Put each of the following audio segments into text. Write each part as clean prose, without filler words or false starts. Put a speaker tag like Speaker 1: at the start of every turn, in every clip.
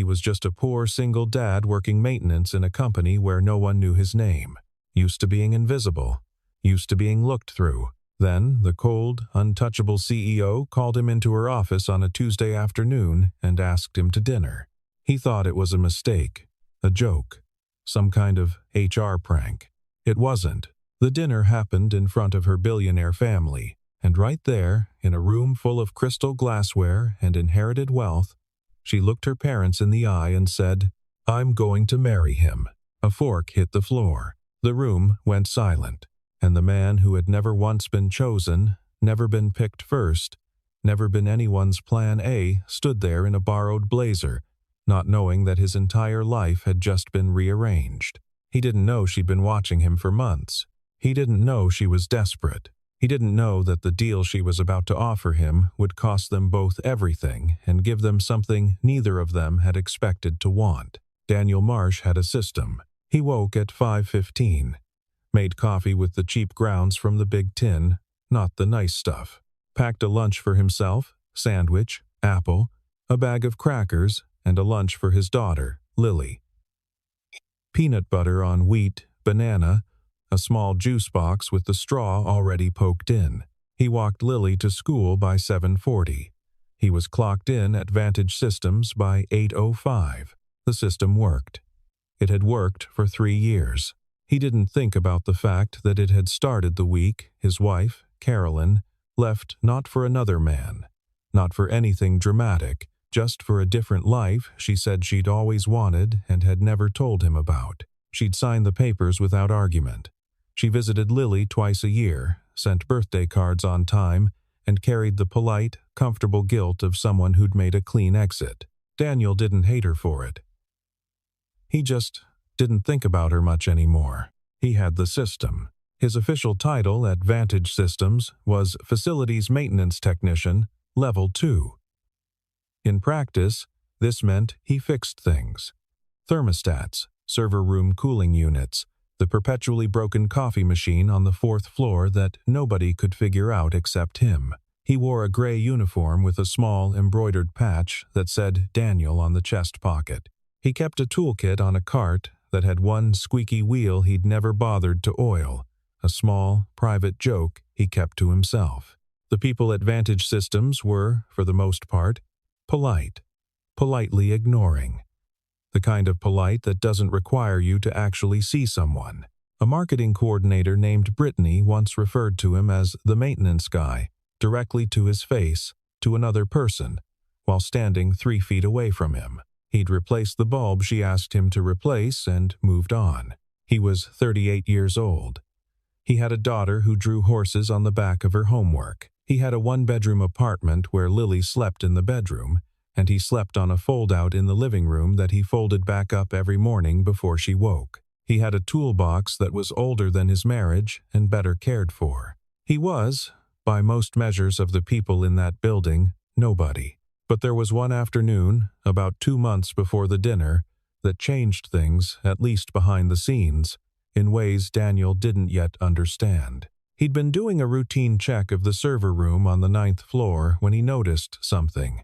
Speaker 1: He was just a poor single dad working maintenance in a company where no one knew his name. Used to being invisible. Used to being looked through. Then, the cold, untouchable CEO called him into her office on a Tuesday afternoon and asked him to dinner. He thought it was a mistake, a joke, some kind of HR prank. It wasn't. The dinner happened in front of her billionaire family, and right there, in a room full of crystal glassware and inherited wealth, she looked her parents in the eye and said, "I'm going to marry him." A fork hit the floor. The room went silent, and the man who had never once been chosen, never been picked first, never been anyone's plan A, stood there in a borrowed blazer, not knowing that his entire life had just been rearranged. He didn't know she'd been watching him for months. He didn't know she was desperate. He didn't know that the deal she was about to offer him would cost them both everything and give them something neither of them had expected to want. Daniel Marsh had a system. He woke at 5:15, made coffee with the cheap grounds from the big tin, not the nice stuff, packed a lunch for himself, sandwich, apple, a bag of crackers, and a lunch for his daughter, Lily. Peanut butter on wheat, banana, a small juice box with the straw already poked in. He walked Lily to school by 7:40. He was clocked in at Vantage Systems by 8:05. The system worked. It had worked for 3 years. He didn't think about the fact that it had started the week his wife, Carolyn, left not for another man, not for anything dramatic, just for a different life she said she'd always wanted and had never told him about. She'd signed the papers without argument. She visited Lily twice a year, sent birthday cards on time, and carried the polite, comfortable guilt of someone who'd made a clean exit. Daniel didn't hate her for it. He just didn't think about her much anymore. He had the system. His official title at Vantage Systems was Facilities Maintenance Technician, Level 2. In practice, this meant he fixed things. Thermostats, server room cooling units, the perpetually broken coffee machine on the 4th floor that nobody could figure out except him. He wore a gray uniform with a small embroidered patch that said Daniel on the chest pocket. He kept a toolkit on a cart that had one squeaky wheel he'd never bothered to oil, a small, private joke he kept to himself. The people at Vantage Systems were, for the most part, politely ignoring. The kind of polite that doesn't require you to actually see someone. A marketing coordinator named Brittany once referred to him as the maintenance guy, directly to his face, to another person, while standing 3 feet away from him. He'd replaced the bulb she asked him to replace and moved on. He was 38 years old. He had a daughter who drew horses on the back of her homework. He had a 1-bedroom apartment where Lily slept in the bedroom, and he slept on a fold-out in the living room that he folded back up every morning before she woke. He had a toolbox that was older than his marriage and better cared for. He was, by most measures of the people in that building, nobody. But there was one afternoon, about 2 months before the dinner, that changed things, at least behind the scenes, in ways Daniel didn't yet understand. He'd been doing a routine check of the server room on the 9th floor when he noticed something.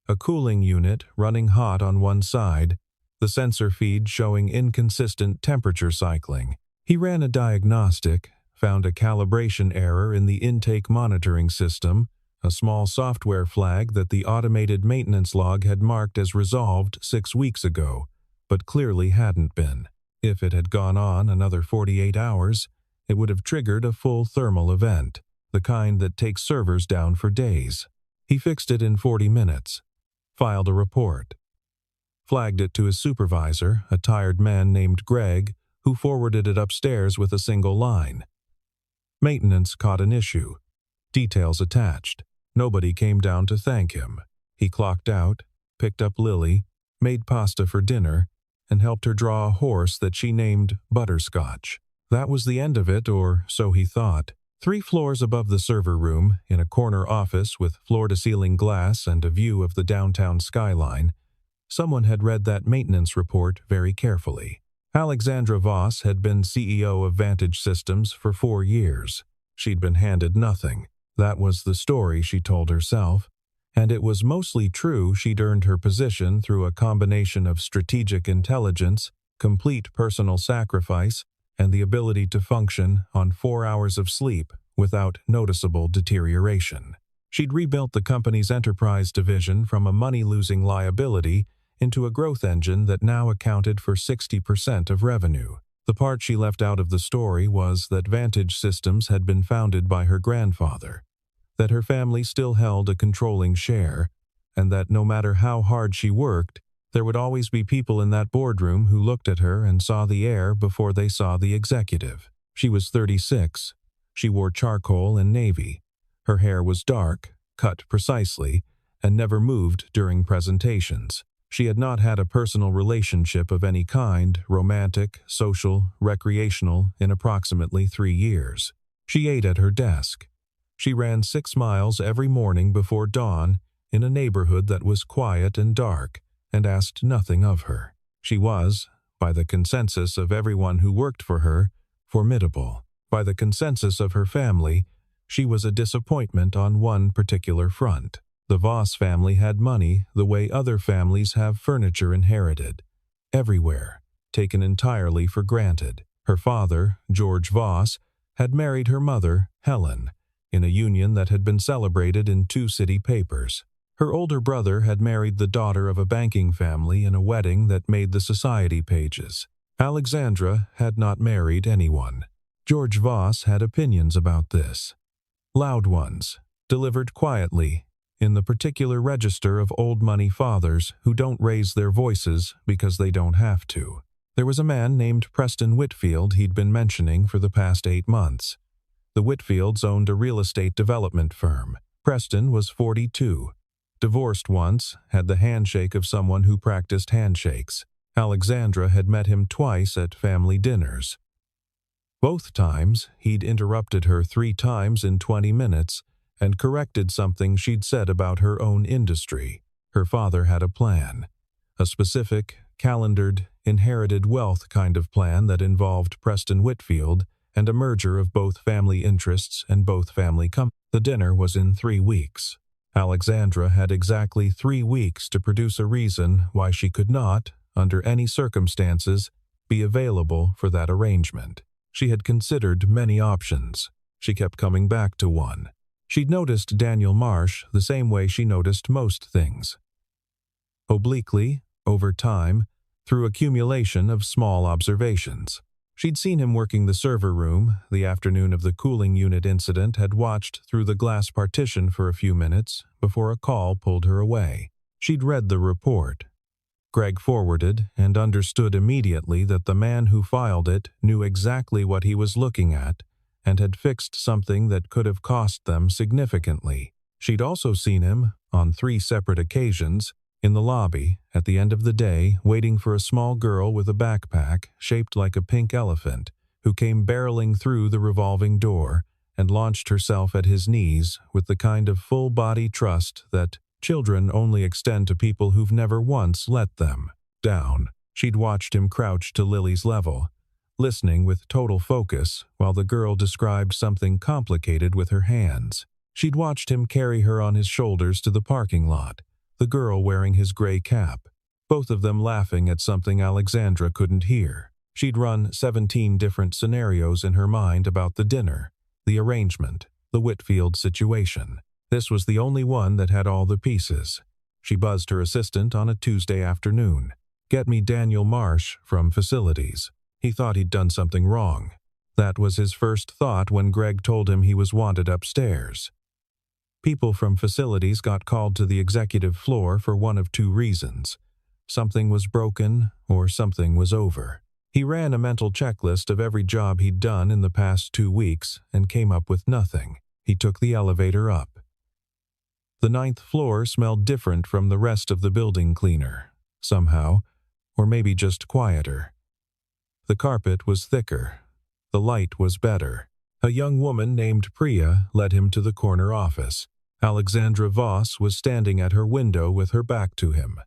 Speaker 1: A cooling unit running hot on one side, the sensor feed showing inconsistent temperature cycling. He ran a diagnostic, found a calibration error in the intake monitoring system, a small software flag that the automated maintenance log had marked as resolved 6 weeks ago, but clearly hadn't been. If it had gone on another 48 hours, it would have triggered a full thermal event, the kind that takes servers down for days. He fixed it in 40 minutes, filed a report, flagged it to his supervisor, a tired man named Greg, who forwarded it upstairs with a single line. Maintenance caught an issue. Details attached. Nobody came down to thank him. He clocked out, picked up Lily, made pasta for dinner, and helped her draw a horse that she named Butterscotch. That was the end of it, or so he thought. 3 floors above the server room, in a corner office with floor-to-ceiling glass and a view of the downtown skyline, someone had read that maintenance report very carefully. Alexandra Voss had been CEO of Vantage Systems for 4 years. She'd been handed nothing. That was the story she told herself, And it was mostly true. She'd earned her position through a combination of strategic intelligence, complete personal sacrifice, and the ability to function on 4 hours of sleep without noticeable deterioration. She'd rebuilt the company's enterprise division from a money-losing liability into a growth engine that now accounted for 60% of revenue. The part she left out of the story was that Vantage Systems had been founded by her grandfather, that her family still held a controlling share, and that no matter how hard she worked, there would always be people in that boardroom who looked at her and saw the heir before they saw the executive. She was 36. She wore charcoal and navy. Her hair was dark, cut precisely, and never moved during presentations. She had not had a personal relationship of any kind, romantic, social, recreational, in approximately 3 years. She ate at her desk. She ran 6 miles every morning before dawn in a neighborhood that was quiet and dark and asked nothing of her. She was, by the consensus of everyone who worked for her, formidable. By the consensus of her family, she was a disappointment on one particular front. The Voss family had money the way other families have furniture inherited, everywhere, taken entirely for granted. Her father, George Voss, had married her mother, Helen, in a union that had been celebrated in 2 city papers. Her older brother had married the daughter of a banking family in a wedding that made the society pages. Alexandra had not married anyone. George Voss had opinions about this. Loud ones, delivered quietly, in the particular register of old money fathers who don't raise their voices because they don't have to. There was a man named Preston Whitfield he'd been mentioning for the past 8 months. The Whitfields owned a real estate development firm. Preston was 42. Divorced once, had the handshake of someone who practiced handshakes. Alexandra had met him twice at family dinners. Both times, he'd interrupted her 3 times in 20 minutes and corrected something she'd said about her own industry. Her father had a plan. A specific, calendared, inherited wealth kind of plan that involved Preston Whitfield and a merger of both family interests and both family companies. The dinner was in 3 weeks. Alexandra had exactly 3 weeks to produce a reason why she could not, under any circumstances, be available for that arrangement. She had considered many options. She kept coming back to one. She'd noticed Daniel Marsh the same way she noticed most things. Obliquely, over time, through accumulation of small observations. She'd seen him working the server room the afternoon of the cooling unit incident, had watched through the glass partition for a few minutes before a call pulled her away. She'd read the report. Greg forwarded and understood immediately that the man who filed it knew exactly what he was looking at and had fixed something that could have cost them significantly. She'd also seen him, on 3 separate occasions, in the lobby, at the end of the day, waiting for a small girl with a backpack shaped like a pink elephant, who came barreling through the revolving door and launched herself at his knees with the kind of full-body trust that children only extend to people who've never once let them down. She'd watched him crouch to Lily's level, listening with total focus while the girl described something complicated with her hands. She'd watched him carry her on his shoulders to the parking lot, the girl wearing his gray cap, both of them laughing at something Alexandra couldn't hear. She'd run 17 different scenarios in her mind about the dinner, the arrangement, the Whitfield situation. This was the only one that had all the pieces. She buzzed her assistant on a Tuesday afternoon. "Get me Daniel Marsh from facilities." He thought he'd done something wrong. That was his first thought when Greg told him he was wanted upstairs. People from facilities got called to the executive floor for one of 2 reasons. Something was broken or something was over. He ran a mental checklist of every job he'd done in the past 2 weeks and came up with nothing. He took the elevator up. The 9th floor smelled different from the rest of the building cleaner, somehow, or maybe just quieter. The carpet was thicker. The light was better. A young woman named Priya led him to the corner office. Alexandra Voss was standing at her window with her back to him.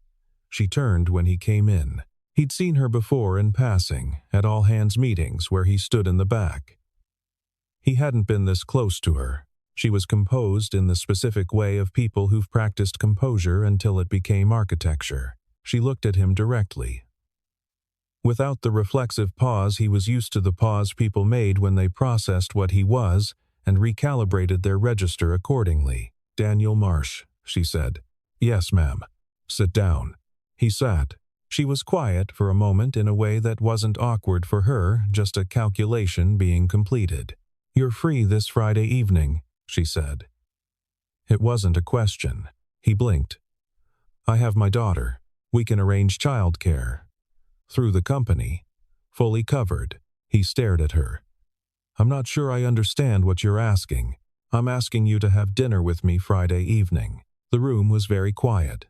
Speaker 1: She turned when he came in. He'd seen her before in passing, at all-hands meetings where he stood in the back. He hadn't been this close to her. She was composed in the specific way of people who've practiced composure until it became architecture. She looked at him directly. Without the reflexive pause he was used to, the pause people made when they processed what he was and recalibrated their register accordingly. "Daniel Marsh," she said. "Yes, ma'am." "Sit down." He sat. She was quiet for a moment in a way that wasn't awkward for her, just a calculation being completed. "You're free this Friday evening," she said. It wasn't a question. He blinked. "I have my daughter. We can arrange childcare. Through the company. Fully covered." He stared at her. "I'm not sure I understand what you're asking. I'm asking you to have dinner with me Friday evening." The room was very quiet.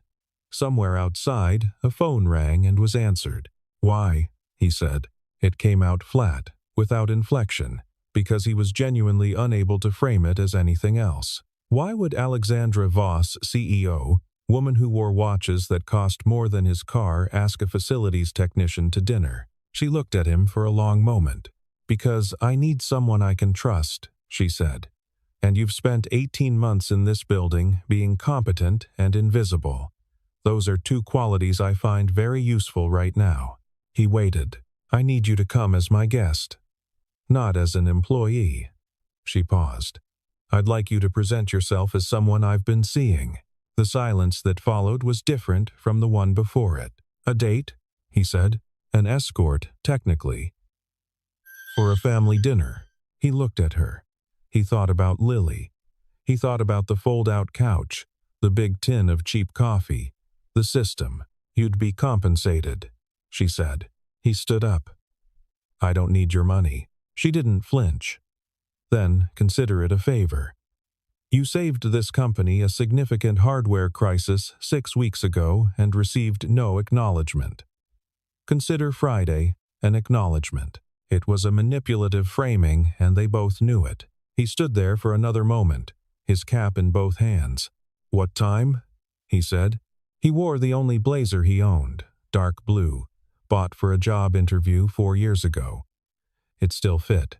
Speaker 1: Somewhere outside, a phone rang and was answered. "Why?" he said. It came out flat, without inflection, because he was genuinely unable to frame it as anything else. Why would Alexandra Voss, CEO, woman who wore watches that cost more than his car, ask a facilities technician to dinner? She looked at him for a long moment. "Because I need someone I can trust," she said. "And you've spent 18 months in this building being competent and invisible. Those are two qualities I find very useful right now." He waited. "I need you to come as my guest. Not as an employee." She paused. "I'd like you to present yourself as someone I've been seeing." The silence that followed was different from the one before it. "A date?" he said. "An escort, technically. For a family dinner." He looked at her. He thought about Lily. He thought about the fold-out couch, the big tin of cheap coffee, the system. "You'd be compensated," she said. He stood up. "I don't need your money." She didn't flinch. "Then consider it a favor. You saved this company a significant hardware crisis 6 weeks ago and received no acknowledgement. Consider Friday an acknowledgement." It was a manipulative framing, and they both knew it. He stood there for another moment, his cap in both hands. "What time?" he said. He wore the only blazer he owned, dark blue, bought for a job interview 4 years ago. It still fit.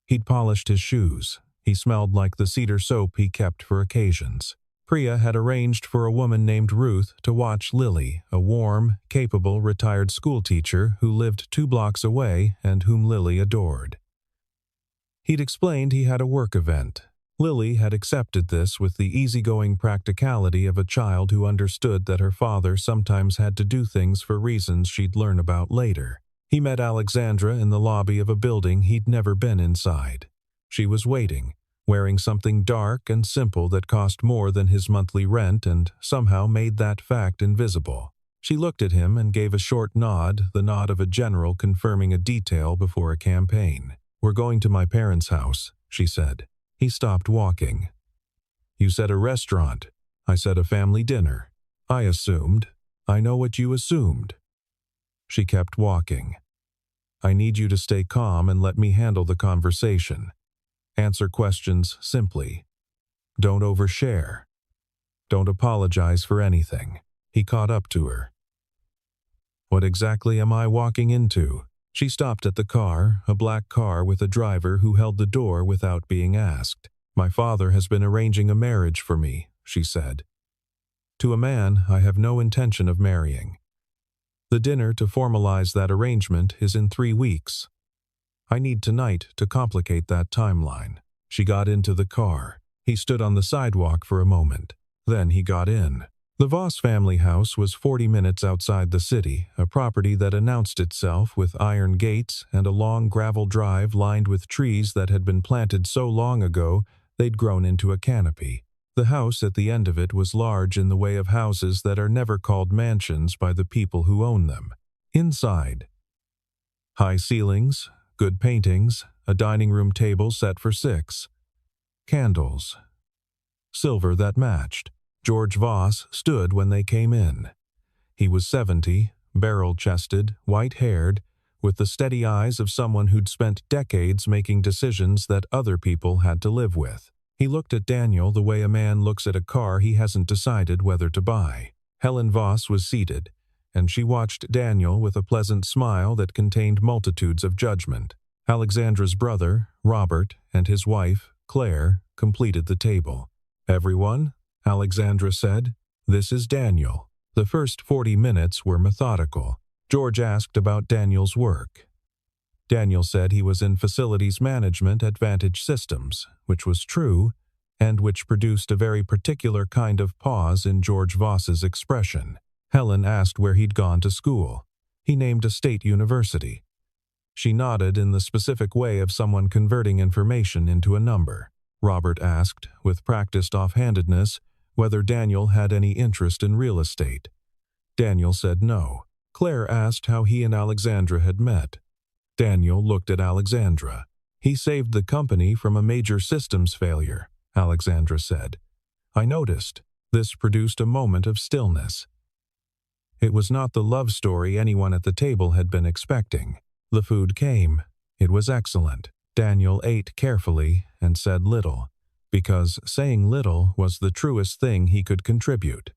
Speaker 1: He'd polished his shoes. He smelled like the cedar soap he kept for occasions. Priya had arranged for a woman named Ruth to watch Lily, a warm, capable retired schoolteacher who lived 2 blocks away and whom Lily adored. He'd explained he had a work event. Lily had accepted this with the easygoing practicality of a child who understood that her father sometimes had to do things for reasons she'd learn about later. He met Alexandra in the lobby of a building he'd never been inside. She was waiting, wearing something dark and simple that cost more than his monthly rent and somehow made that fact invisible. She looked at him and gave a short nod, the nod of a general confirming a detail before a campaign. "We're going to my parents' house," she said. He stopped walking. "You said a restaurant." "I said a family dinner." "I assumed." "I know what you assumed." She kept walking. "I need you to stay calm and let me handle the conversation. Answer questions simply. Don't overshare. Don't apologize for anything." He caught up to her. "What exactly am I walking into?" She stopped at the car, a black car with a driver who held the door without being asked. "My father has been arranging a marriage for me," she said. "To a man I have no intention of marrying. The dinner to formalize that arrangement is in 3 weeks. I need tonight to complicate that timeline." She got into the car. He stood on the sidewalk for a moment. Then he got in. The Voss family house was 40 minutes outside the city, a property that announced itself with iron gates and a long gravel drive lined with trees that had been planted so long ago they'd grown into a canopy. The house at the end of it was large in the way of houses that are never called mansions by the people who own them. Inside, high ceilings, good paintings, a dining room table set for 6. Candles. Silver that matched. George Voss stood when they came in. He was 70, barrel-chested, white-haired, with the steady eyes of someone who'd spent decades making decisions that other people had to live with. He looked at Daniel the way a man looks at a car he hasn't decided whether to buy. Helen Voss was seated, and she watched Daniel with a pleasant smile that contained multitudes of judgment. Alexandra's brother, Robert, and his wife, Claire completed the table. "Everyone," Alexandra said, "this is Daniel." The first 40 minutes were methodical. George asked about Daniel's work. Daniel said he was in facilities management at Vantage Systems, which was true, and which produced a very particular kind of pause in George Voss's expression. Helen asked where he'd gone to school. He named a state university. She nodded in the specific way of someone converting information into a number. Robert asked, with practiced offhandedness, whether Daniel had any interest in real estate. Daniel said no. Claire asked how he and Alexandra had met. Daniel looked at Alexandra. "He saved the company from a major systems failure," Alexandra said. "I noticed." This produced a moment of stillness. It was not the love story anyone at the table had been expecting. The food came. It was excellent. Daniel ate carefully and said little, because saying little was the truest thing he could contribute,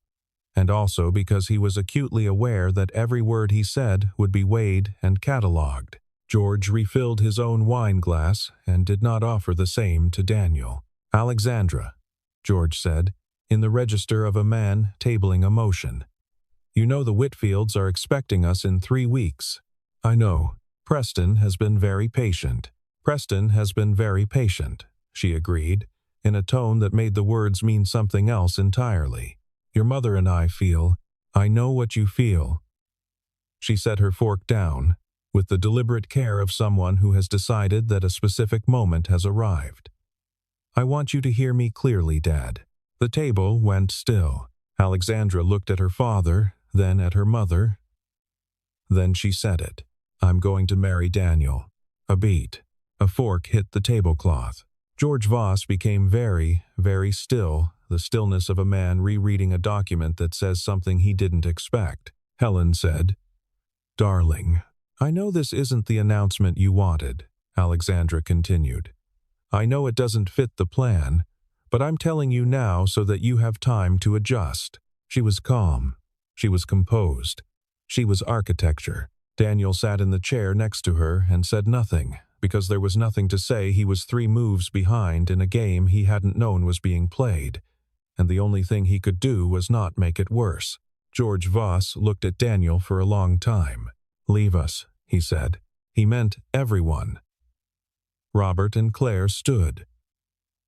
Speaker 1: and also because he was acutely aware that every word he said would be weighed and catalogued. George refilled his own wine glass and did not offer the same to Daniel. "Alexandra," George said, in the register of a man tabling a motion. "You know the Whitfields are expecting us in 3 weeks." "I know. Preston has been very patient." "Preston has been very patient," she agreed, in a tone that made the words mean something else entirely. "Your mother and I feel. I know what you feel." She set her fork down, with the deliberate care of someone who has decided that a specific moment has arrived. "I want you to hear me clearly, Dad." The table went still. Alexandra looked at her father, then at her mother. Then she said it. "I'm going to marry Daniel." A beat. A fork hit the tablecloth. George Voss became very, very still, the stillness of a man rereading a document that says something he didn't expect. Helen said, "Darling, I know this isn't the announcement you wanted," Alexandra continued. "I know it doesn't fit the plan, but I'm telling you now so that you have time to adjust." She was calm. She was composed. She was architecture. Daniel sat in the chair next to her and said nothing, because there was nothing to say. He was 3 moves behind in a game he hadn't known was being played, and the only thing he could do was not make it worse. George Voss looked at Daniel for a long time. "Leave us," he said. He meant everyone. Robert and Claire stood.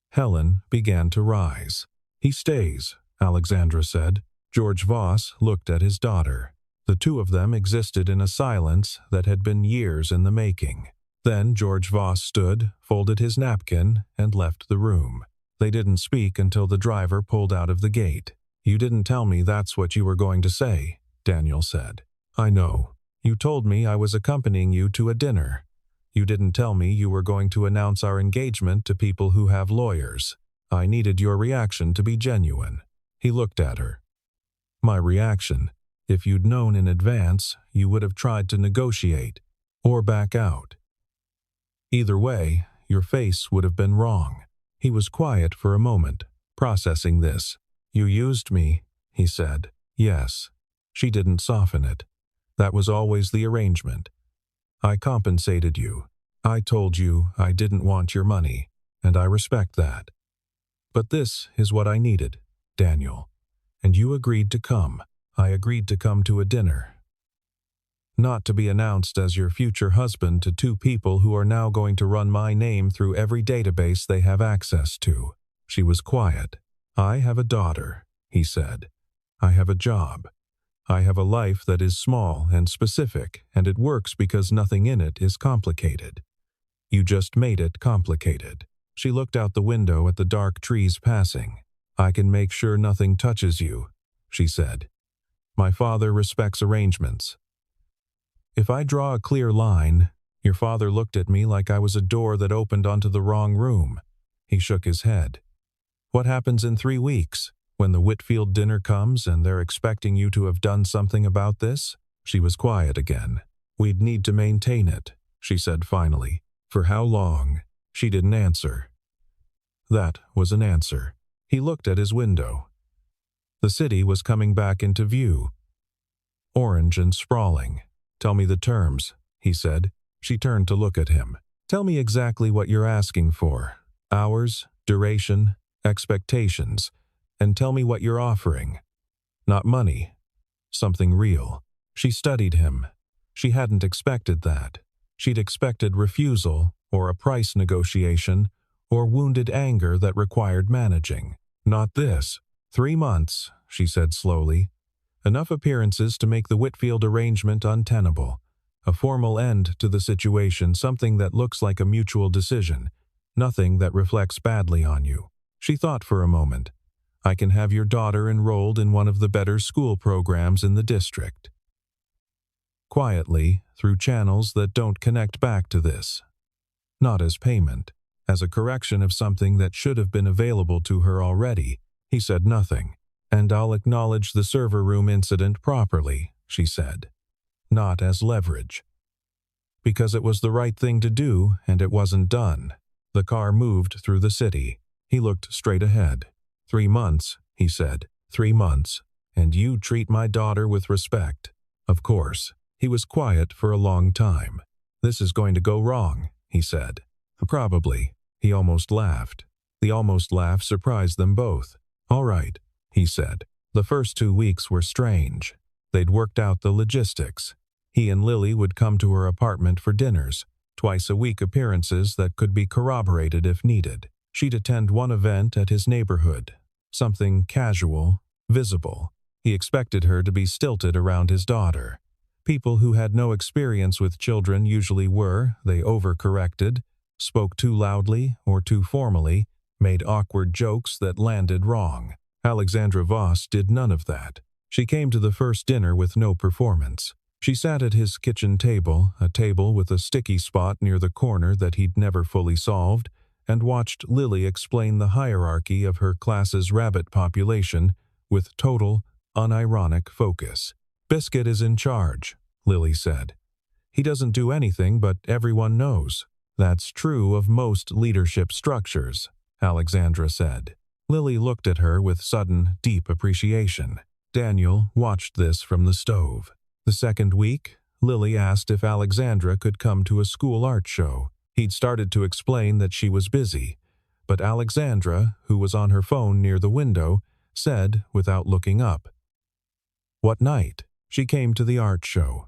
Speaker 1: Helen began to rise. "He stays," Alexandra said. George Voss looked at his daughter. The two of them existed in a silence that had been years in the making. Then George Voss stood, folded his napkin, and left the room. They didn't speak until the driver pulled out of the gate. "You didn't tell me that's what you were going to say," Daniel said. "I know. You told me I was accompanying you to a dinner. You didn't tell me you were going to announce our engagement to people who have lawyers. I needed your reaction to be genuine." He looked at her. "My reaction? If you'd known in advance, you would have tried to negotiate, or back out. Either way, your face would have been wrong." He was quiet for a moment, processing this. "You used me," he said. "Yes." She didn't soften it. "That was always the arrangement. I compensated you. I told you I didn't want your money, and I respect that. But this is what I needed, Daniel. And you agreed to come. I agreed to come to a dinner. Not to be announced as your future husband to 2 people who are now going to run my name through every database they have access to." She was quiet. "I have a daughter," he said. "I have a job. I have a life that is small and specific, and it works because nothing in it is complicated. You just made it complicated." She looked out the window at the dark trees passing. "I can make sure nothing touches you," she said. "My father respects arrangements. If I draw a clear line," your father looked at me like I was a door that opened onto the wrong room. He shook his head. "What happens in 3 weeks? When the Whitfield dinner comes and they're expecting you to have done something about this?" She was quiet again. "We'd need to maintain it," she said finally. "For how long?" She didn't answer. That was an answer. He looked at his window. The city was coming back into view. Orange and sprawling. "Tell me the terms," he said. She turned to look at him. "Tell me exactly what you're asking for." Hours, duration, expectations, and tell me what you're offering. Not money. Something real. She studied him. She hadn't expected that. She'd expected refusal, or a price negotiation, or wounded anger that required managing. Not this. 3 months, she said slowly. Enough appearances to make the Whitfield arrangement untenable. A formal end to the situation, something that looks like a mutual decision. Nothing that reflects badly on you. She thought for a moment. I can have your daughter enrolled in one of the better school programs in the district. Quietly, through channels that don't connect back to this. Not as payment, as a correction of something that should have been available to her already. He said nothing. And I'll acknowledge the server room incident properly, she said. Not as leverage. Because it was the right thing to do, and it wasn't done. The car moved through the city. He looked straight ahead. 3 months, he said. 3 months. And you treat my daughter with respect. Of course. He was quiet for a long time. This is going to go wrong, he said. Probably. He almost laughed. The almost laugh surprised them both. All right, he said. The first 2 weeks were strange. They'd worked out the logistics. He and Lily would come to her apartment for dinners, twice-a-week appearances that could be corroborated if needed. She'd attend one event at his neighborhood. Something casual, visible. He expected her to be stilted around his daughter. People who had no experience with children usually were, they overcorrected, spoke too loudly or too formally, made awkward jokes that landed wrong. Alexandra Voss did none of that. She came to the first dinner with no performance. She sat at his kitchen table, a table with a sticky spot near the corner that he'd never fully solved, and watched Lily explain the hierarchy of her class's rabbit population with total, unironic focus. Biscuit is in charge, Lily said. He doesn't do anything, but everyone knows. That's true of most leadership structures, Alexandra said. Lily looked at her with sudden, deep appreciation. Daniel watched this from the stove. The second week, Lily asked if Alexandra could come to a school art show. He'd started to explain that she was busy, but Alexandra, who was on her phone near the window, said without looking up. What night? She came to the art show.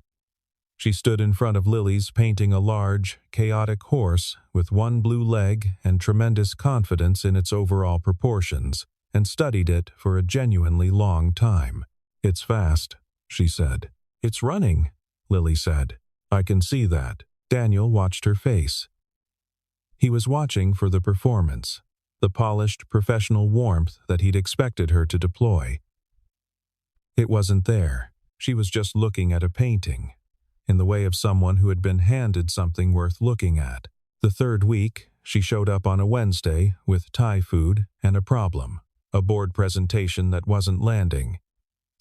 Speaker 1: She stood in front of Lily's painting a large, chaotic horse with one blue leg and tremendous confidence in its overall proportions, and studied it for a genuinely long time. It's fast, she said. It's running, Lily said. I can see that. Daniel watched her face. He was watching for the performance, the polished, professional warmth that he'd expected her to deploy. It wasn't there. She was just looking at a painting, in the way of someone who had been handed something worth looking at. The third week, she showed up on a Wednesday with Thai food and a problem, a board presentation that wasn't landing,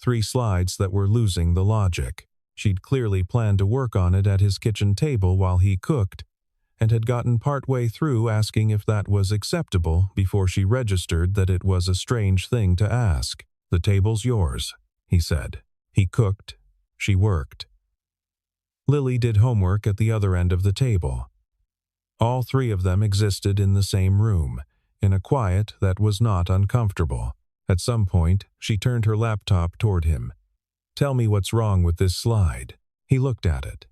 Speaker 1: 3 slides that were losing the logic. She'd clearly planned to work on it at his kitchen table while he cooked, and had gotten partway through asking if that was acceptable before she registered that it was a strange thing to ask. The table's yours, he said. He cooked. She worked. Lily did homework at the other end of the table. All 3 of them existed in the same room, in a quiet that was not uncomfortable. At some point, she turned her laptop toward him. Tell me what's wrong with this slide. He looked at it.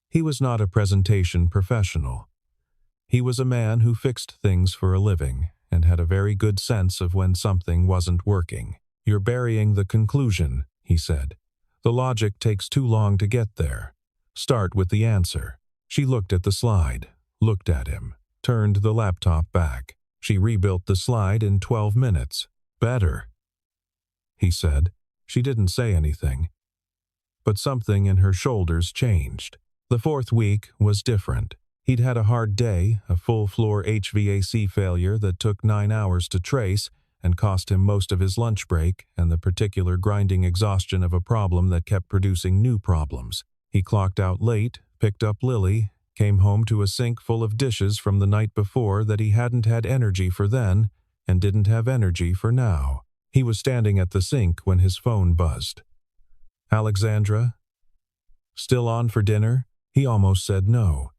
Speaker 1: He was not a presentation professional. He was a man who fixed things for a living and had a very good sense of when something wasn't working. You're burying the conclusion, he said. The logic takes too long to get there. Start with the answer. She looked at the slide, looked at him, turned the laptop back. She rebuilt the slide in 12 minutes. Better, he said. She didn't say anything. But something in her shoulders changed. The 4th week was different. He'd had a hard day, a full-floor HVAC failure that took 9 hours to trace and cost him most of his lunch break and the particular grinding exhaustion of a problem that kept producing new problems. He clocked out late, picked up Lily, came home to a sink full of dishes from the night before that he hadn't had energy for then and didn't have energy for now. He was standing at the sink when his phone buzzed. Alexandra? Still on for dinner? He almost said no.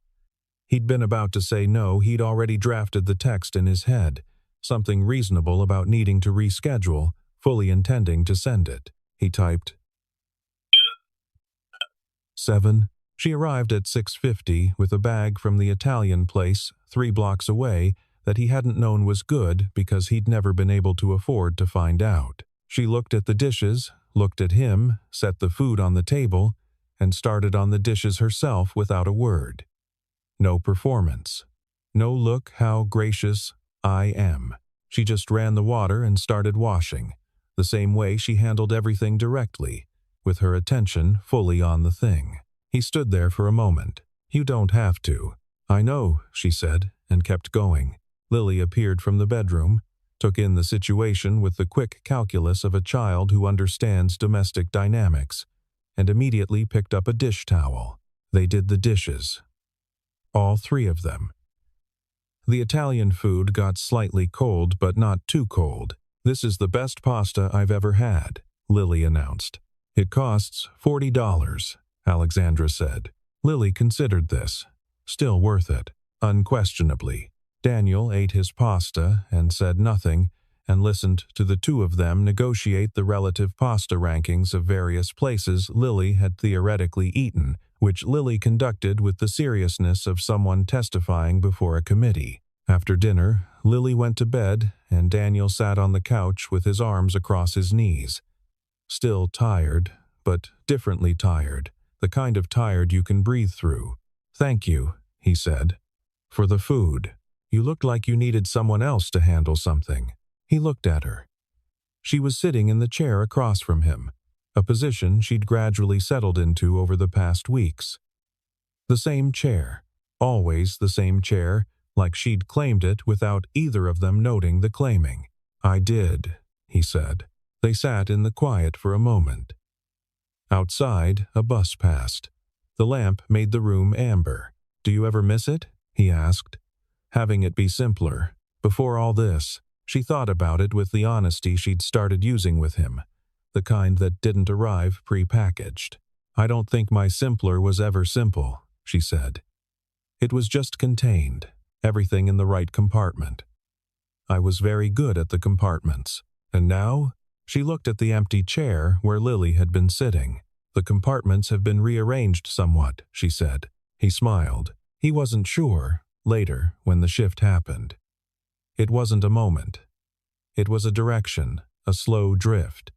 Speaker 1: He'd been about to say no. He'd already drafted the text in his head, something reasonable about needing to reschedule, fully intending to send it. He typed 7. She arrived at 6:50 with a bag from the Italian place 3 blocks away that he hadn't known was good because he'd never been able to afford to find out. She looked at the dishes, looked at him, set the food on the table, and started on the dishes herself without a word. No performance. No look how gracious I am. She just ran the water and started washing, the same way she handled everything directly, with her attention fully on the thing. He stood there for a moment. You don't have to. I know, she said, and kept going. Lily appeared from the bedroom, took in the situation with the quick calculus of a child who understands domestic dynamics, and immediately picked up a dish towel. They did the dishes. All 3 of them. The Italian food got slightly cold, but not too cold. This is the best pasta I've ever had, Lily announced. It costs $40, Alexandra said. Lily considered this. Still worth it, unquestionably. Daniel ate his pasta and said nothing, and listened to the 2 of them negotiate the relative pasta rankings of various places Lily had theoretically eaten, which Lily conducted with the seriousness of someone testifying before a committee. After dinner, Lily went to bed, and Daniel sat on the couch with his arms across his knees. Still tired, but differently tired, the kind of tired you can breathe through. Thank you, he said, for the food. You looked like you needed someone else to handle something. He looked at her. She was sitting in the chair across from him, a position she'd gradually settled into over the past weeks. The same chair, always the same chair, like she'd claimed it without either of them noting the claiming. I did, he said. They sat in the quiet for a moment. Outside, a bus passed. The lamp made the room amber. Do you ever miss it? He asked. Having it be simpler. Before all this, she thought about it with the honesty she'd started using with him, the kind that didn't arrive pre-packaged. I don't think my simpler was ever simple, she said. It was just contained, everything in the right compartment. I was very good at the compartments. And now? She looked at the empty chair where Lily had been sitting. The compartments have been rearranged somewhat, she said. He smiled. He wasn't sure, later, when the shift happened. It wasn't a moment. It was a direction, a slow drift.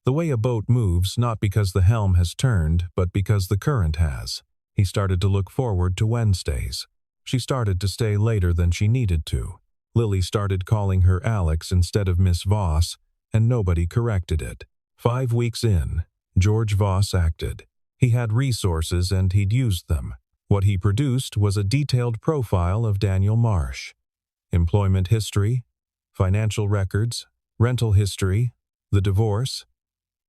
Speaker 1: The way a boat moves not because the helm has turned, but because the current has. He started to look forward to Wednesdays. She started to stay later than she needed to. Lily started calling her Alex instead of Miss Voss, and nobody corrected it. 5 weeks in, George Voss acted. He had resources and he'd used them. What he produced was a detailed profile of Daniel Marsh. Employment history, financial records, rental history, the divorce,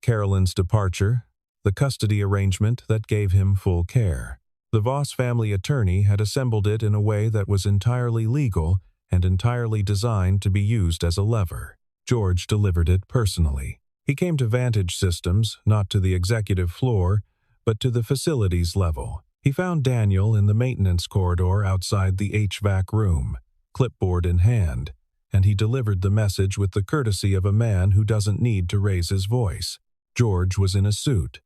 Speaker 1: Carolyn's departure, the custody arrangement that gave him full care. The Voss family attorney had assembled it in a way that was entirely legal and entirely designed to be used as a lever. George delivered it personally. He came to Vantage Systems, not to the executive floor, but to the facilities level. He found Daniel in the maintenance corridor outside the HVAC room, clipboard in hand, and he delivered the message with the courtesy of a man who doesn't need to raise his voice. George was in a suit,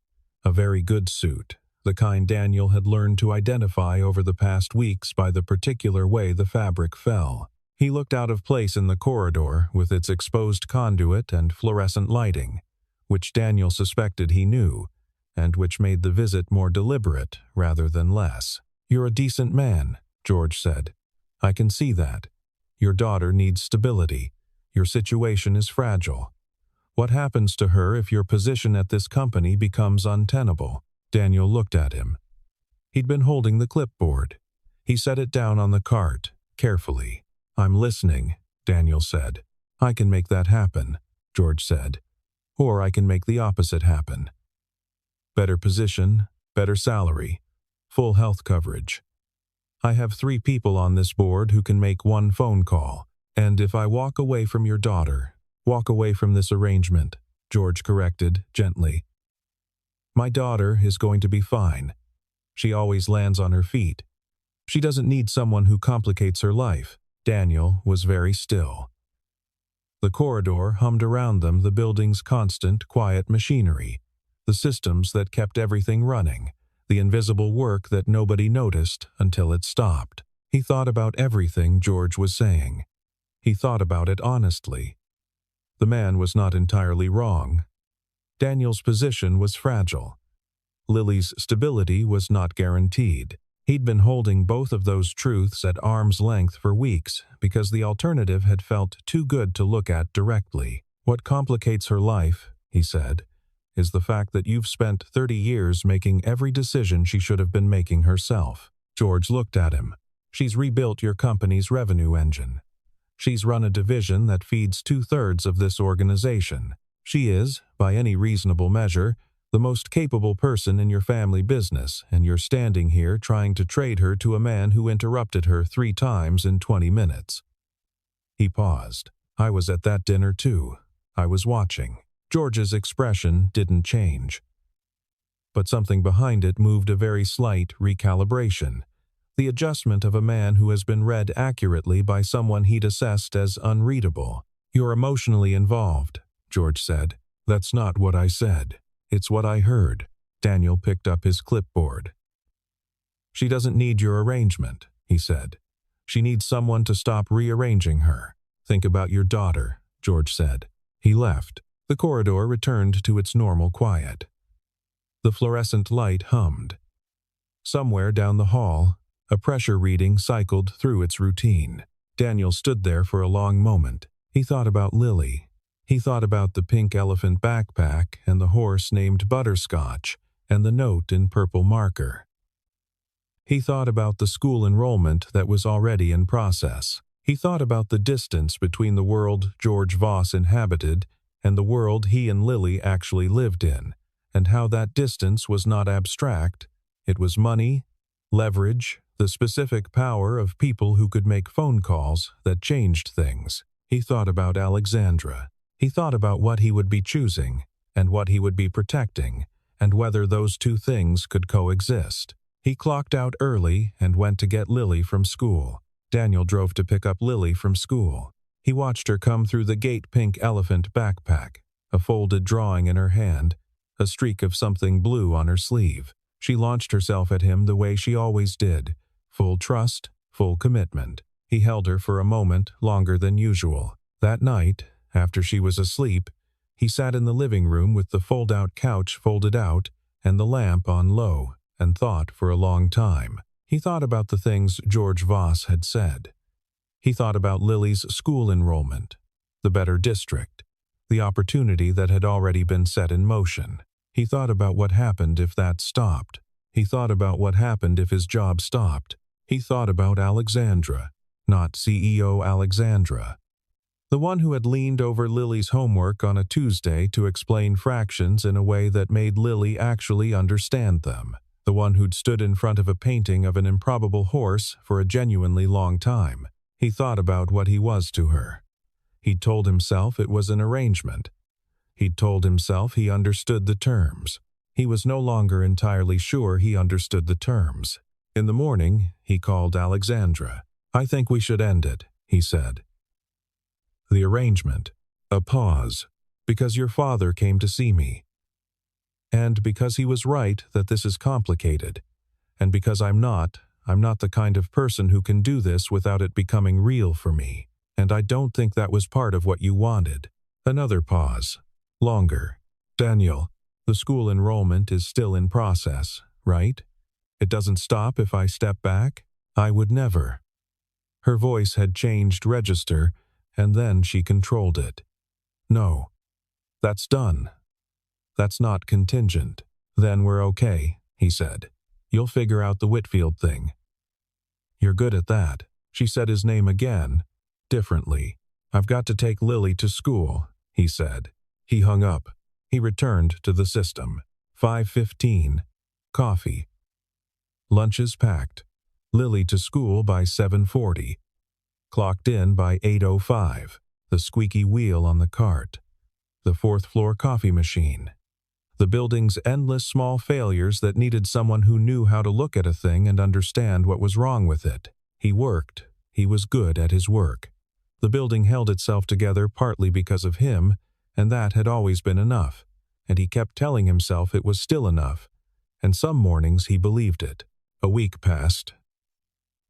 Speaker 1: a very good suit, the kind Daniel had learned to identify over the past weeks by the particular way the fabric fell. He looked out of place in the corridor with its exposed conduit and fluorescent lighting, which Daniel suspected he knew, and which made the visit more deliberate rather than less. You're a decent man, George said. I can see that. Your daughter needs stability. Your situation is fragile. What happens to her if your position at this company becomes untenable? Daniel looked at him. He'd been holding the clipboard. He set it down on the cart, carefully. I'm listening, Daniel said. I can make that happen, George said. Or I can make the opposite happen. Better position, better salary, full health coverage. I have 3 people on this board who can make 1 phone call, and if I walk away from your daughter, walk away from this arrangement, George corrected gently. My daughter is going to be fine. She always lands on her feet. She doesn't need someone who complicates her life. Daniel was very still. The corridor hummed around them, the building's constant, quiet machinery, the systems that kept everything running, the invisible work that nobody noticed until it stopped. He thought about everything George was saying. He thought about it honestly. The man was not entirely wrong. Daniel's position was fragile. Lily's stability was not guaranteed. He'd been holding both of those truths at arm's length for weeks because the alternative had felt too good to look at directly. What complicates her life, he said, is the fact that you've spent 30 years making every decision she should have been making herself. George looked at him. She's rebuilt your company's revenue engine. She's run a division that feeds 2/3 of this organization. She is, by any reasonable measure, the most capable person in your family business, and you're standing here trying to trade her to a man who interrupted her 3 times in 20 minutes. He paused. I was at that dinner too. I was watching. George's expression didn't change. But something behind it moved a very slight recalibration. The adjustment of a man who has been read accurately by someone he'd assessed as unreadable. You're emotionally involved, George said. That's not what I said. It's what I heard. Daniel picked up his clipboard. She doesn't need your arrangement, he said. She needs someone to stop rearranging her. Think about your daughter, George said. He left. The corridor returned to its normal quiet. The fluorescent light hummed. Somewhere down the hall, a pressure reading cycled through its routine. Daniel stood there for a long moment. He thought about Lily. He thought about the pink elephant backpack and the horse named Butterscotch and the note in purple marker. He thought about the school enrollment that was already in process. He thought about the distance between the world George Voss inhabited and the world he and Lily actually lived in, and how that distance was not abstract. It was money, leverage, the specific power of people who could make phone calls that changed things. He thought about Alexandra. He thought about what he would be choosing, and what he would be protecting, and whether those two things could coexist. He clocked out early and went to get Lily from school. Daniel drove to pick up Lily from school. He watched her come through the gate pink elephant backpack, a folded drawing in her hand, a streak of something blue on her sleeve. She launched herself at him the way she always did, full trust, full commitment. He held her for a moment longer than usual. That night, after she was asleep, he sat in the living room with the fold-out couch folded out and the lamp on low, and thought for a long time. He thought about the things George Voss had said. He thought about Lily's school enrollment, the better district, the opportunity that had already been set in motion. He thought about what happened if that stopped. He thought about what happened if his job stopped. He thought about Alexandra, not CEO Alexandra. The one who had leaned over Lily's homework on a Tuesday to explain fractions in a way that made Lily actually understand them. The one who'd stood in front of a painting of an improbable horse for a genuinely long time. He thought about what he was to her. He'd told himself it was an arrangement. He'd told himself he understood the terms. He was no longer entirely sure he understood the terms. In the morning, he called Alexandra. I think we should end it, he said. The arrangement. A pause. Because your father came to see me. And because he was right that this is complicated. And because I'm not the kind of person who can do this without it becoming real for me. And I don't think that was part of what you wanted. Another pause. Longer. Daniel, the school enrollment is still in process, right? It doesn't stop if I step back? I would never. Her voice had changed register, and then she controlled it. No. That's done. That's not contingent. Then we're okay, he said. You'll figure out the Whitfield thing. You're good at that. She said his name again, differently. I've got to take Lily to school, he said. He hung up. He returned to the system. 5:15. Coffee. Lunch is packed. Lily to school by 7:40. Clocked in by 8:05. The squeaky wheel on the cart. The 4th floor coffee machine. The building's endless small failures that needed someone who knew how to look at a thing and understand what was wrong with it. He worked. He was good at his work. The building held itself together partly because of him, and that had always been enough, and he kept telling himself it was still enough, and some mornings he believed it. A week passed.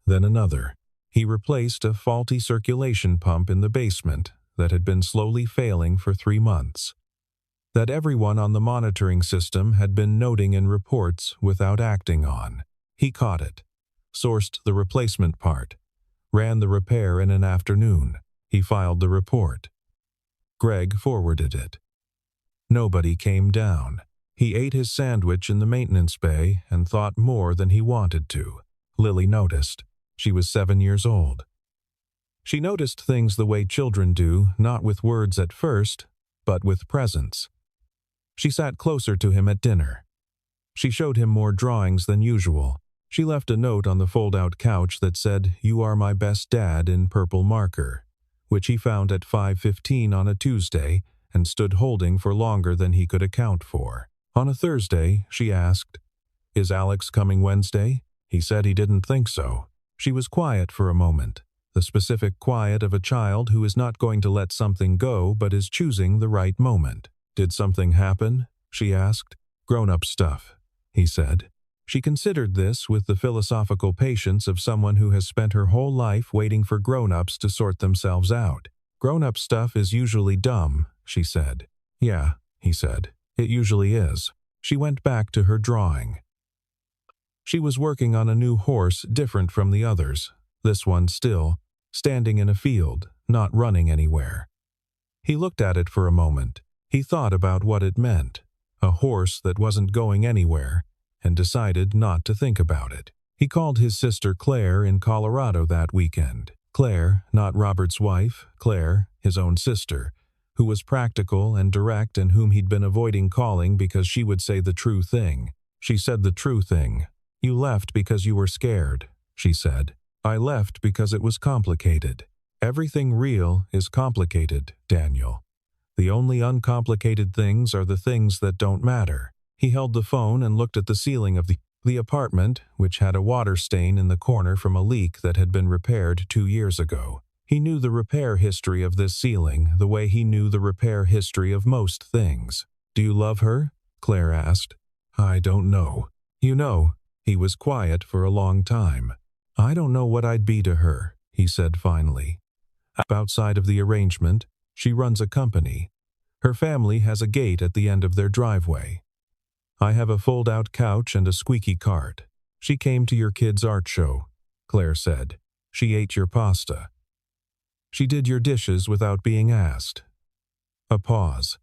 Speaker 1: Then another. He replaced a faulty circulation pump in the basement that had been slowly failing for 3 months. That everyone on the monitoring system had been noting in reports without acting on. He caught it, sourced the replacement part, ran the repair in an afternoon. He filed the report. Greg forwarded it. Nobody came down. He ate his sandwich in the maintenance bay and thought more than he wanted to. Lily noticed. She was 7 years old. She noticed things the way children do, not with words at first, but with presence. She sat closer to him at dinner. She showed him more drawings than usual. She left a note on the fold-out couch that said, "You are my best dad," in purple marker, which he found at 5:15 on a Tuesday and stood holding for longer than he could account for. On a Thursday, she asked, "Is Alex coming Wednesday?" He said he didn't think so. She was quiet for a moment, the specific quiet of a child who is not going to let something go but is choosing the right moment. "Did something happen?" she asked. "Grown-up stuff," he said. She considered this with the philosophical patience of someone who has spent her whole life waiting for grown-ups to sort themselves out. "Grown-up stuff is usually dumb," she said. "Yeah," he said. "It usually is." She went back to her drawing. She was working on a new horse different from the others, this one still, standing in a field, not running anywhere. He looked at it for a moment. He thought about what it meant, a horse that wasn't going anywhere, and decided not to think about it. He called his sister Claire in Colorado that weekend. Claire, not Robert's wife, Claire, his own sister, who was practical and direct and whom he'd been avoiding calling because she would say the true thing. She said the true thing. "You left because you were scared," she said. "I left because it was complicated. Everything real is complicated, Daniel. The only uncomplicated things are the things that don't matter." He held the phone and looked at the ceiling of the apartment, which had a water stain in the corner from a leak that had been repaired 2 years ago. He knew the repair history of this ceiling the way he knew the repair history of most things. "Do you love her?" Claire asked. "I don't know." "You know." He was quiet for a long time. "I don't know what I'd be to her," he said finally. "Outside of the arrangement, she runs a company. Her family has a gate at the end of their driveway. I have a fold-out couch and a squeaky cart. She came to your kids' art show," Claire said. "She ate your pasta. She did your dishes without being asked." A pause.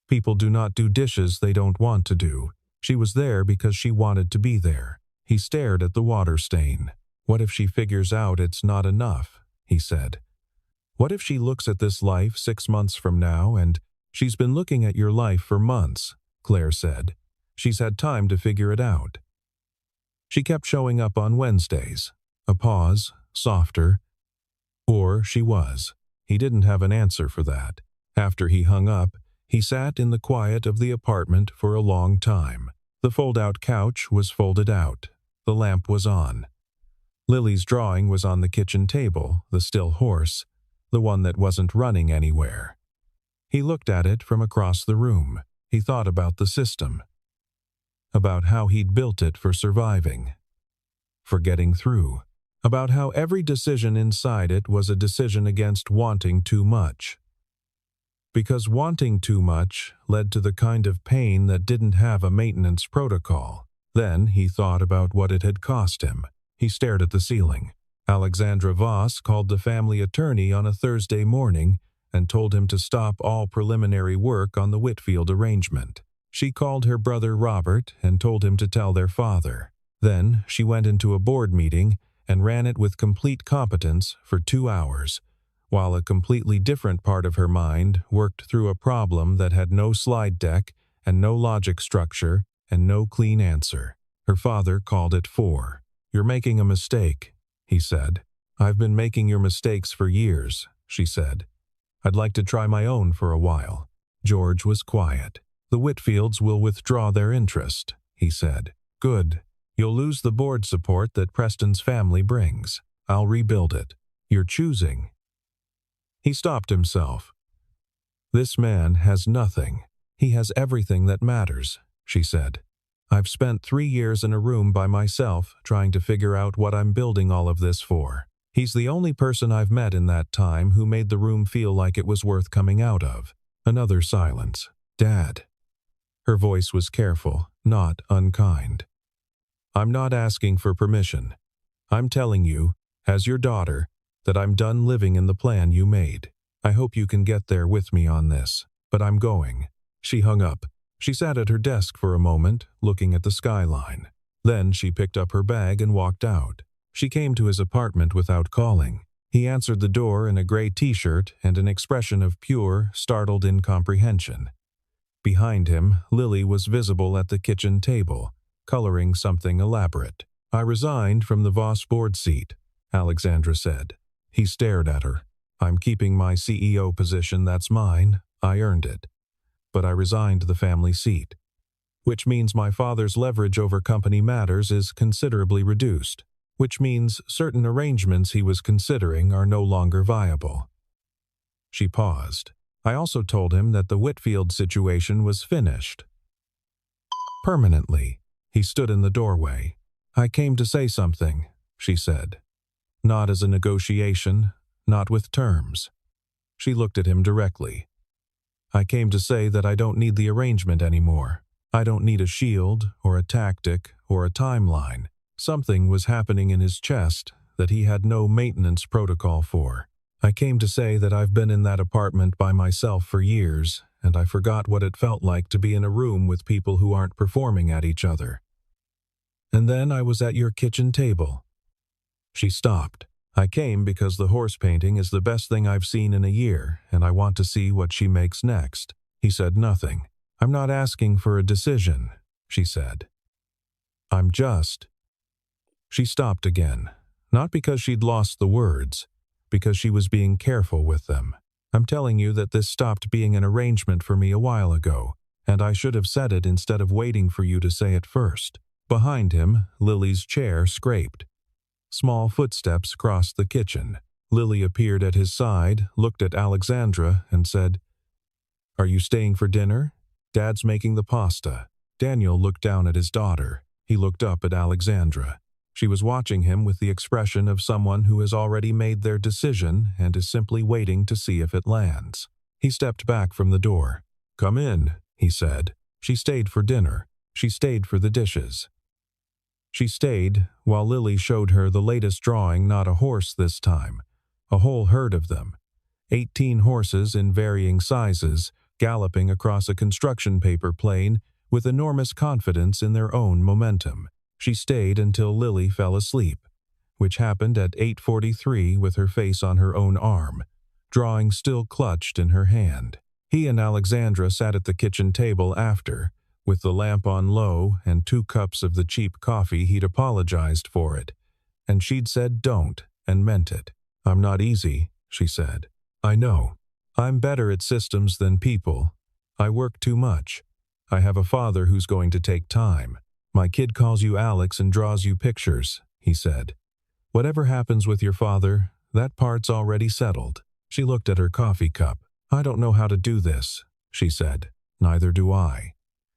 Speaker 1: People do not do dishes they don't want to do. She was there because she wanted to be there. He stared at the water stain. "What if she figures out it's not enough?" he said. "What if she looks at this life 6 months from now and—" "She's been looking at your life for months," Claire said. "She's had time to figure it out. She kept showing up on Wednesdays." A pause, softer. "Or she was." He didn't have an answer for that. After he hung up, he sat in the quiet of the apartment for a long time. The fold-out couch was folded out. The lamp was on. Lily's drawing was on the kitchen table, the still horse, the one that wasn't running anywhere. He looked at it from across the room. He thought about the system, about how he'd built it for surviving, for getting through, about how every decision inside it was a decision against wanting too much. Because wanting too much led to the kind of pain that didn't have a maintenance protocol. Then he thought about what it had cost him. He stared at the ceiling. Alexandra Voss called the family attorney on a Thursday morning and told him to stop all preliminary work on the Whitfield arrangement. She called her brother Robert and told him to tell their father. Then she went into a board meeting and ran it with complete competence for 2 hours, while a completely different part of her mind worked through a problem that had no slide deck and no logic structure and no clean answer. Her father called it 4. "You're making a mistake," he said. "I've been making your mistakes for years," she said. "I'd like to try my own for a while." George was quiet. The Whitfields will withdraw their interest, he said. Good. You'll lose the board support that Preston's family brings. I'll rebuild it. You're choosing. He stopped himself. This man has nothing. He has everything that matters, she said. I've spent 3 years in a room by myself trying to figure out what I'm building all of this for. He's the only person I've met in that time who made the room feel like it was worth coming out of. Another silence. Dad. Her voice was careful, not unkind. I'm not asking for permission. I'm telling you, as your daughter, that I'm done living in the plan you made. I hope you can get there with me on this, but I'm going. She hung up. She sat at her desk for a moment, looking at the skyline. Then she picked up her bag and walked out. She came to his apartment without calling. He answered the door in a gray t-shirt and an expression of pure, startled incomprehension. Behind him, Lily was visible at the kitchen table, coloring something elaborate. I resigned from the Voss board seat, Alexandra said. He stared at her. I'm keeping my CEO position, that's mine. I earned it. But I resigned the family seat, which means my father's leverage over company matters is considerably reduced, which means certain arrangements he was considering are no longer viable. She paused. I also told him that the Whitfield situation was finished. Permanently. He stood in the doorway. I came to say something, she said. Not as a negotiation, not with terms. She looked at him directly. I came to say that I don't need the arrangement anymore. I don't need a shield, or a tactic, or a timeline. Something was happening in his chest that he had no maintenance protocol for. I came to say that I've been in that apartment by myself for years, and I forgot what it felt like to be in a room with people who aren't performing at each other. And then I was at your kitchen table. She stopped. I came because the horse painting is the best thing I've seen in a year, and I want to see what she makes next. He said nothing. I'm not asking for a decision, she said. I'm just. She stopped again, not because she'd lost the words, because she was being careful with them. I'm telling you that this stopped being an arrangement for me a while ago, and I should have said it instead of waiting for you to say it first. Behind him, Lily's chair scraped. Small footsteps crossed the kitchen. Lily appeared at his side, looked at Alexandra, and said, Are you staying for dinner? Dad's making the pasta. Daniel looked down at his daughter. He looked up at Alexandra. She was watching him with the expression of someone who has already made their decision and is simply waiting to see if it lands. He stepped back from the door. Come in, he said. She stayed for dinner. She stayed for the dishes. She stayed while Lily showed her the latest drawing, not a horse this time, a whole herd of them. 18 horses in varying sizes, galloping across a construction paper plane with enormous confidence in their own momentum. She stayed until Lily fell asleep, which happened at 8:43 with her face on her own arm, drawing still clutched in her hand. He and Alexandra sat at the kitchen table after, with the lamp on low and 2 cups of the cheap coffee he'd apologized for it, and she'd said don't and meant it. I'm not easy, she said. I know. I'm better at systems than people. I work too much. I have a father who's going to take time. My kid calls you Alex and draws you pictures, he said. Whatever happens with your father, that part's already settled. She looked at her coffee cup. I don't know how to do this, she said. Neither do I.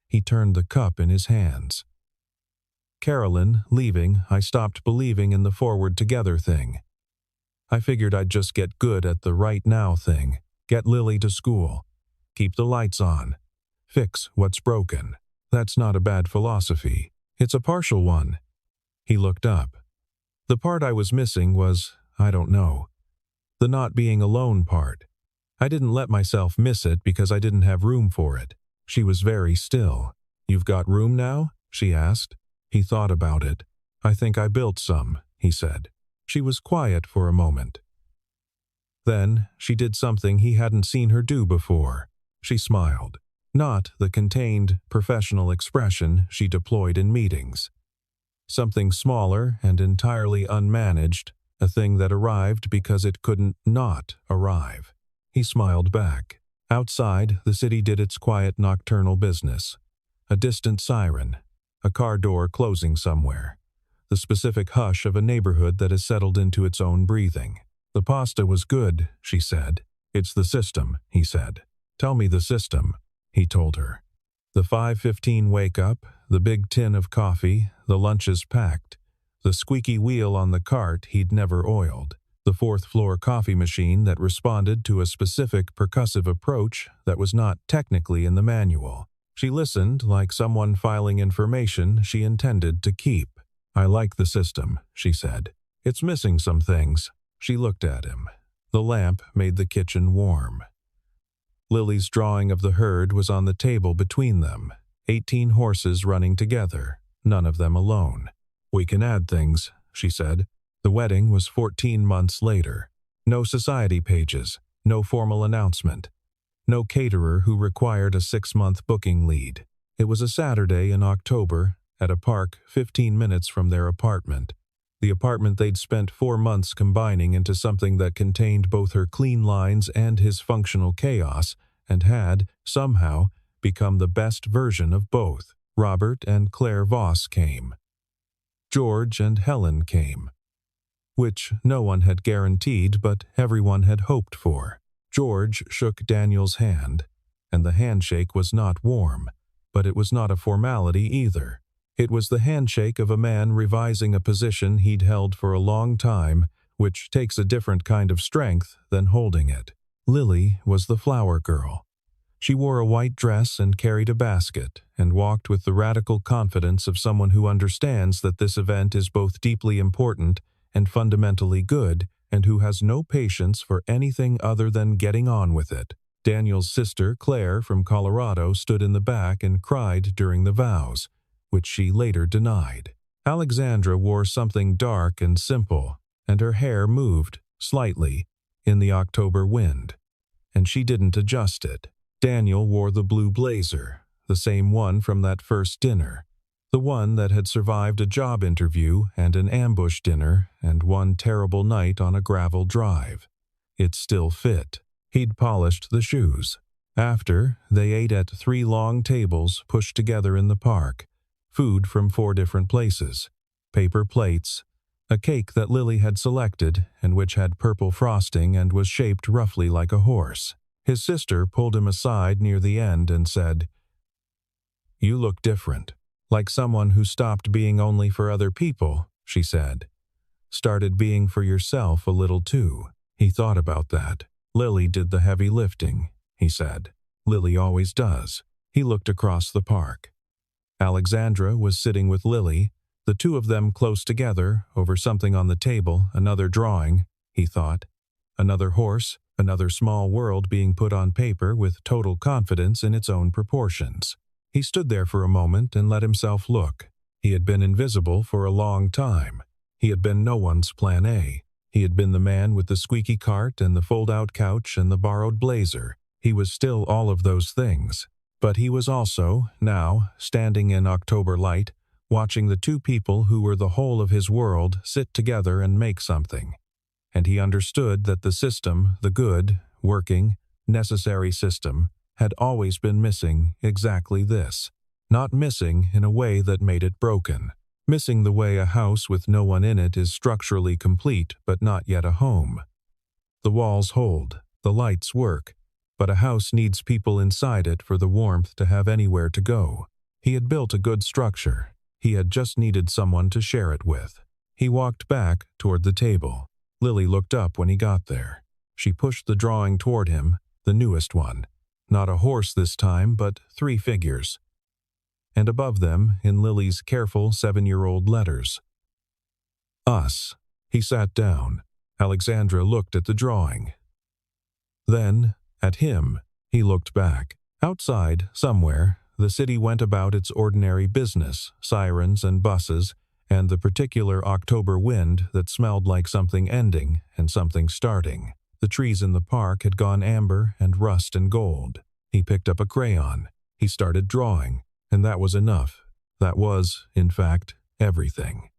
Speaker 1: He turned the cup in his hands. Carolyn, leaving, I stopped believing in the forward together thing. I figured I'd just get good at the right now thing, get Lily to school, keep the lights on, fix what's broken. That's not a bad philosophy. It's a partial one. He looked up. The part I was missing was, I don't know, the not being alone part. I didn't let myself miss it because I didn't have room for it. She was very still. You've got room now? She asked. He thought about it. I think I built some, he said. She was quiet for a moment. Then she did something he hadn't seen her do before. She smiled. Not the contained, professional expression she deployed in meetings. Something smaller and entirely unmanaged, a thing that arrived because it couldn't not arrive. He smiled back. Outside, the city did its quiet nocturnal business. A distant siren, a car door closing somewhere, the specific hush of a neighborhood that has settled into its own breathing. "The pasta was good," she said. "It's the system," he said. "Tell me the system," he told her. The 5:15 wake-up, the big tin of coffee, the lunches packed, the squeaky wheel on the cart he'd never oiled, the fourth-floor coffee machine that responded to a specific percussive approach that was not technically in the manual. She listened like someone filing information she intended to keep. "I like the system," she said. "It's missing some things." She looked at him. The lamp made the kitchen warm. Lily's drawing of the herd was on the table between them, 18 horses running together, none of them alone. "We can add things," she said. The wedding was 14 months later. No society pages, no formal announcement, no caterer who required a 6-month booking lead. It was a Saturday in October, at a park 15 minutes from their apartment. The apartment they'd spent 4 months combining into something that contained both her clean lines and his functional chaos, and had, somehow, become the best version of both. Robert and Claire Voss came. George and Helen came. Which no one had guaranteed, but everyone had hoped for. George shook Daniel's hand, and the handshake was not warm, but it was not a formality either. It was the handshake of a man revising a position he'd held for a long time, which takes a different kind of strength than holding it. Lily was the flower girl. She wore a white dress and carried a basket, and walked with the radical confidence of someone who understands that this event is both deeply important and fundamentally good, and who has no patience for anything other than getting on with it. Daniel's sister, Claire, from Colorado, stood in the back and cried during the vows, which she later denied. Alexandra wore something dark and simple, and her hair moved, slightly, in the October wind, and she didn't adjust it. Daniel wore the blue blazer, the same one from that first dinner, the one that had survived a job interview and an ambush dinner and one terrible night on a gravel drive. It still fit. He'd polished the shoes. After, they ate at 3 long tables pushed together in the park, food from 4 different places, paper plates, a cake that Lily had selected and which had purple frosting and was shaped roughly like a horse. His sister pulled him aside near the end and said, "You look different, like someone who stopped being only for other people," she said. "Started being for yourself a little too." He thought about that. "Lily did the heavy lifting," he said. "Lily always does." He looked across the park. Alexandra was sitting with Lily, the two of them close together, over something on the table, another drawing, he thought. Another horse, another small world being put on paper with total confidence in its own proportions. He stood there for a moment and let himself look. He had been invisible for a long time. He had been no one's plan A. He had been the man with the squeaky cart and the fold-out couch and the borrowed blazer. He was still all of those things. But he was also, now, standing in October light, watching the 2 people who were the whole of his world sit together and make something. And he understood that the system, the good, working, necessary system, had always been missing exactly this. Not missing in a way that made it broken. Missing the way a house with no one in it is structurally complete but not yet a home. The walls hold, the lights work, but a house needs people inside it for the warmth to have anywhere to go. He had built a good structure. He had just needed someone to share it with. He walked back toward the table. Lily looked up when he got there. She pushed the drawing toward him, the newest one. Not a horse this time, but 3 figures. And above them, in Lily's careful 7-year-old letters, "Us." He sat down. Alexandra looked at the drawing. Then, at him, he looked back. Outside, somewhere, the city went about its ordinary business, sirens and buses, and the particular October wind that smelled like something ending and something starting. The trees in the park had gone amber and rust and gold. He picked up a crayon. He started drawing, and that was enough. That was, in fact, everything.